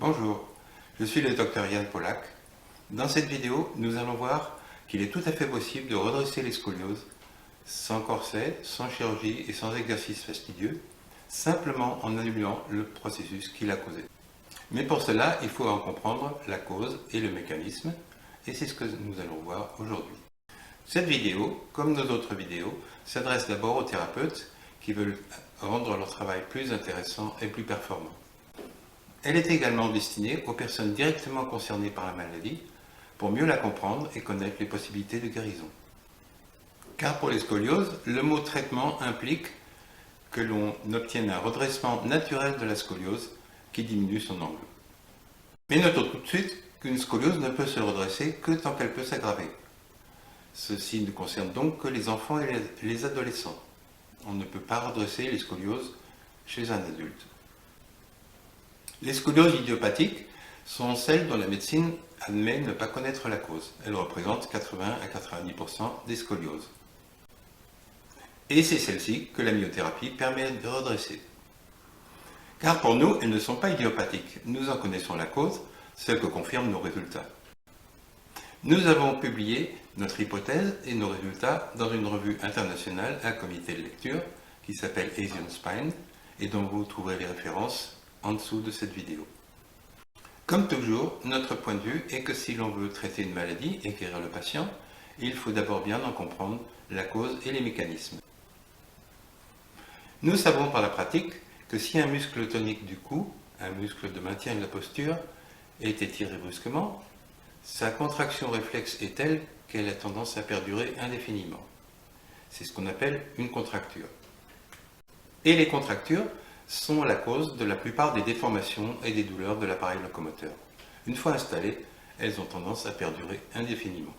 Bonjour, je suis le docteur Yann Polak. Dans cette vidéo, nous allons voir qu'il est tout à fait possible de redresser les scolioses sans corset, sans chirurgie et sans exercice fastidieux, simplement en annulant le processus qui l'a causé. Mais pour cela, il faut en comprendre la cause et le mécanisme, et c'est ce que nous allons voir aujourd'hui. Cette vidéo, comme nos autres vidéos, s'adresse d'abord aux thérapeutes qui veulent rendre leur travail plus intéressant et plus performant. Elle est également destinée aux personnes directement concernées par la maladie pour mieux la comprendre et connaître les possibilités de guérison. Car pour les scolioses, le mot traitement implique que l'on obtienne un redressement naturel de la scoliose qui diminue son angle. Mais notons tout de suite qu'une scoliose ne peut se redresser que tant qu'elle peut s'aggraver. Ceci ne concerne donc que les enfants et les adolescents. On ne peut pas redresser les scolioses chez un adulte. Les scolioses idiopathiques sont celles dont la médecine admet ne pas connaître la cause. Elles représentent 80 à 90% des scolioses. Et c'est celles-ci que la myothérapie permet de redresser. Car pour nous, elles ne sont pas idiopathiques. Nous en connaissons la cause, ce que confirment nos résultats. Nous avons publié notre hypothèse et nos résultats dans une revue internationale à comité de lecture qui s'appelle Asian Spine et dont vous trouverez les références en dessous de cette vidéo. Comme toujours, notre point de vue est que si l'on veut traiter une maladie et guérir le patient, il faut d'abord bien en comprendre la cause et les mécanismes. Nous savons par la pratique que si un muscle tonique du cou, un muscle de maintien de la posture, est étiré brusquement, sa contraction réflexe est telle qu'elle a tendance à perdurer indéfiniment. C'est ce qu'on appelle une contracture. Et les contractures sont la cause de la plupart des déformations et des douleurs de l'appareil locomoteur. Une fois installées, elles ont tendance à perdurer indéfiniment.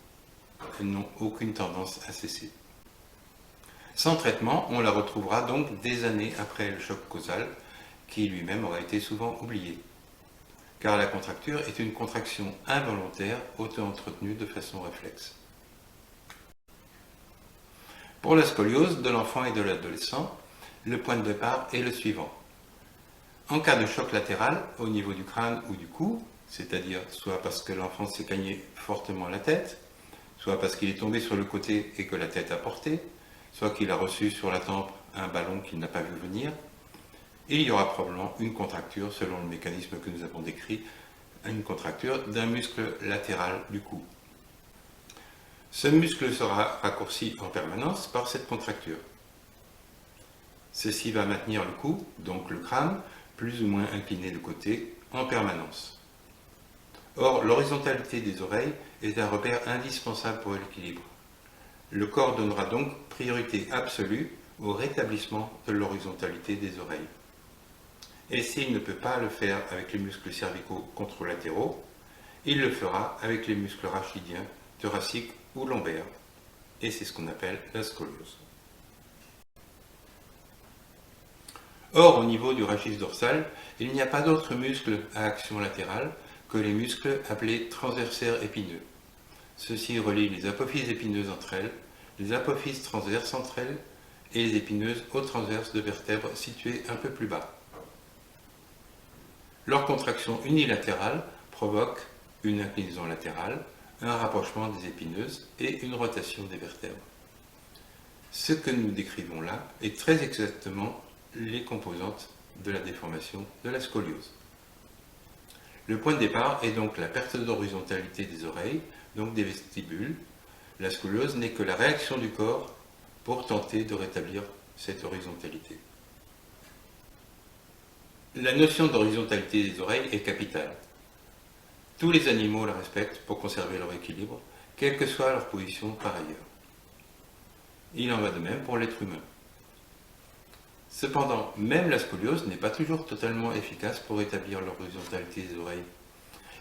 Elles n'ont aucune tendance à cesser. Sans traitement, on la retrouvera donc des années après le choc causal, qui lui-même aura été souvent oublié. Car la contracture est une contraction involontaire auto-entretenue de façon réflexe. Pour la scoliose de l'enfant et de l'adolescent, le point de départ est le suivant. En cas de choc latéral au niveau du crâne ou du cou, c'est-à-dire soit parce que l'enfant s'est cogné fortement la tête, soit parce qu'il est tombé sur le côté et que la tête a porté, soit qu'il a reçu sur la tempe un ballon qu'il n'a pas vu venir, il y aura probablement une contracture, selon le mécanisme que nous avons décrit, une contracture d'un muscle latéral du cou. Ce muscle sera raccourci en permanence par cette contracture. Ceci va maintenir le cou, donc le crâne, plus ou moins incliné de côté, en permanence. Or, l'horizontalité des oreilles est un repère indispensable pour l'équilibre. Le corps donnera donc priorité absolue au rétablissement de l'horizontalité des oreilles. Et s'il ne peut pas le faire avec les muscles cervicaux contralatéraux, il le fera avec les muscles rachidiens, thoraciques ou lombaires. Et c'est ce qu'on appelle la scoliose. Or, au niveau du rachis dorsal, il n'y a pas d'autres muscles à action latérale que les muscles appelés transversaires épineux. Ceux-ci relient les apophyses épineuses entre elles, les apophyses transverses entre elles et les épineuses aux transverses de vertèbres situées un peu plus bas. Leur contraction unilatérale provoque une inclinaison latérale, un rapprochement des épineuses et une rotation des vertèbres. Ce que nous décrivons là est très exactement les composantes de la déformation de la scoliose. Le point de départ est donc la perte d'horizontalité des oreilles, donc des vestibules. La scoliose n'est que la réaction du corps pour tenter de rétablir cette horizontalité. La notion d'horizontalité des oreilles est capitale. Tous les animaux la respectent pour conserver leur équilibre, quelle que soit leur position par ailleurs. Il en va de même pour l'être humain. Cependant, même la scoliose n'est pas toujours totalement efficace pour rétablir l'horizontalité des oreilles.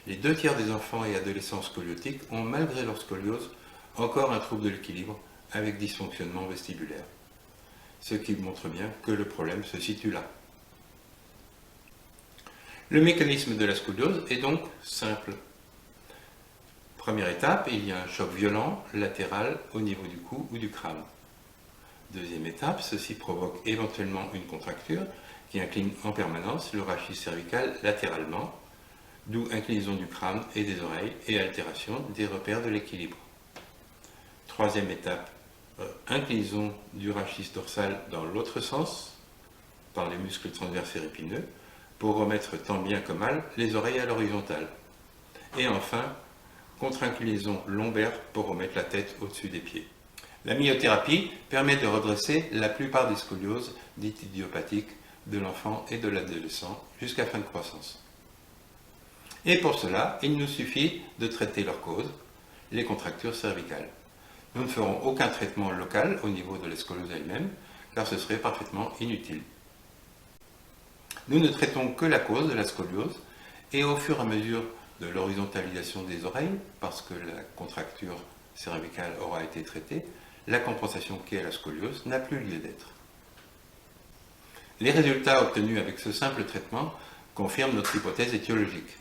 Les 2/3 des enfants et adolescents scoliotiques ont, malgré leur scoliose, encore un trouble de l'équilibre avec dysfonctionnement vestibulaire. Ce qui montre bien que le problème se situe là. Le mécanisme de la scoliose est donc simple. Première étape, il y a un choc violent latéral au niveau du cou ou du crâne. Deuxième étape, ceci provoque éventuellement une contracture qui incline en permanence le rachis cervical latéralement, d'où inclinaison du crâne et des oreilles et altération des repères de l'équilibre. Troisième étape, inclinaison du rachis dorsal dans l'autre sens, par les muscles transverses et épineux, pour remettre tant bien que mal les oreilles à l'horizontale. Et enfin, contre-inclinaison lombaire pour remettre la tête au-dessus des pieds. La myothérapie permet de redresser la plupart des scolioses dites idiopathiques de l'enfant et de l'adolescent jusqu'à fin de croissance. Et pour cela, il nous suffit de traiter leur cause, les contractures cervicales. Nous ne ferons aucun traitement local au niveau de la scoliose elle-même, car ce serait parfaitement inutile. Nous ne traitons que la cause de la scoliose, et au fur et à mesure de l'horizontalisation des oreilles, parce que la contracture cervicale aura été traitée, la compensation qui est la scoliose n'a plus lieu d'être. Les résultats obtenus avec ce simple traitement confirment notre hypothèse étiologique.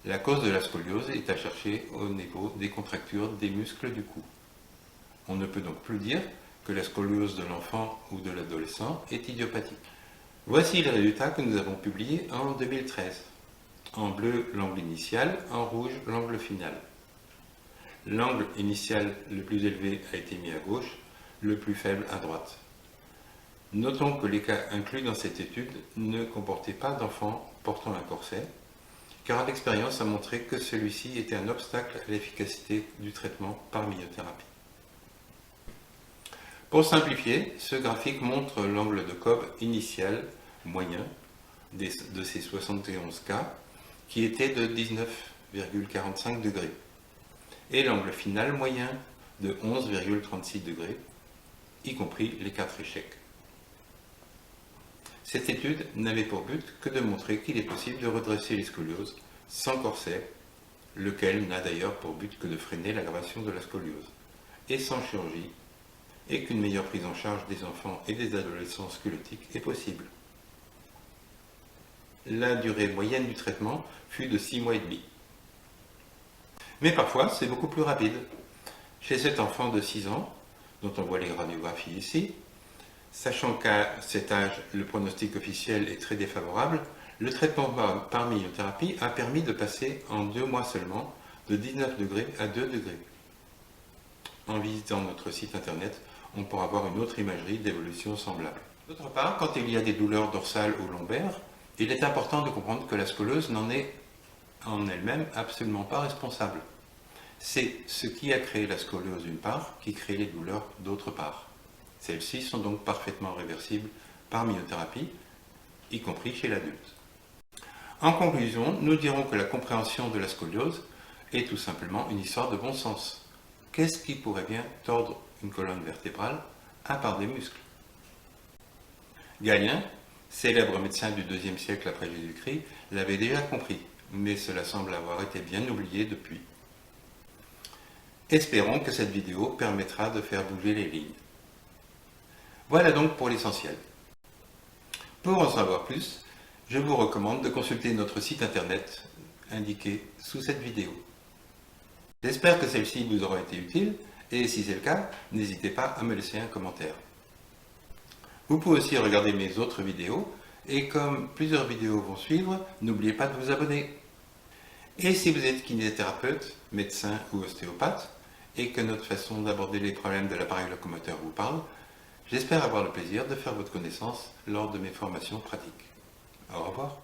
La cause de la scoliose est à chercher au niveau des contractures des muscles du cou. On ne peut donc plus dire que la scoliose de l'enfant ou de l'adolescent est idiopathique. Voici les résultats que nous avons publiés en 2013. En bleu, l'angle initial, en rouge, l'angle final. L'angle initial le plus élevé a été mis à gauche, le plus faible à droite. Notons que les cas inclus dans cette étude ne comportaient pas d'enfants portant un corset, car l'expérience a montré que celui-ci était un obstacle à l'efficacité du traitement par myothérapie. Pour simplifier, ce graphique montre l'angle de Cobb initial moyen de ces 71 cas, qui était de 19,45 degrés, et l'angle final moyen de 11,36 degrés, y compris les 4 échecs. Cette étude n'avait pour but que de montrer qu'il est possible de redresser les scolioses sans corset, lequel n'a d'ailleurs pour but que de freiner l'aggravation de la scoliose, et sans chirurgie, et qu'une meilleure prise en charge des enfants et des adolescents squelettiques est possible. La durée moyenne du traitement fut de 6 mois et demi. Mais parfois, c'est beaucoup plus rapide. Chez cet enfant de 6 ans, dont on voit les radiographies ici, sachant qu'à cet âge, le pronostic officiel est très défavorable, le traitement par myothérapie a permis de passer en 2 mois seulement de 19 degrés à 2 degrés. En visitant notre site internet, on pourra voir une autre imagerie d'évolution semblable. D'autre part, quand il y a des douleurs dorsales ou lombaires, il est important de comprendre que la scoliose n'en est en elle-même absolument pas responsable. C'est ce qui a créé la scoliose d'une part qui crée les douleurs d'autre part. Celles-ci sont donc parfaitement réversibles par myothérapie, y compris chez l'adulte. En conclusion, nous dirons que la compréhension de la scoliose est tout simplement une histoire de bon sens. Qu'est-ce qui pourrait bien tordre une colonne vertébrale à part des muscles? Galien, célèbre médecin du IIe siècle après Jésus-Christ, l'avait déjà compris, mais cela semble avoir été bien oublié depuis. Espérons que cette vidéo permettra de faire bouger les lignes. Voilà donc pour l'essentiel. Pour en savoir plus, je vous recommande de consulter notre site internet indiqué sous cette vidéo. J'espère que celle-ci vous aura été utile, et si c'est le cas, n'hésitez pas à me laisser un commentaire. Vous pouvez aussi regarder mes autres vidéos, et comme plusieurs vidéos vont suivre, n'oubliez pas de vous abonner. Et si vous êtes kinésithérapeute, médecin ou ostéopathe, et que notre façon d'aborder les problèmes de l'appareil locomoteur vous parle, j'espère avoir le plaisir de faire votre connaissance lors de mes formations pratiques. Au revoir.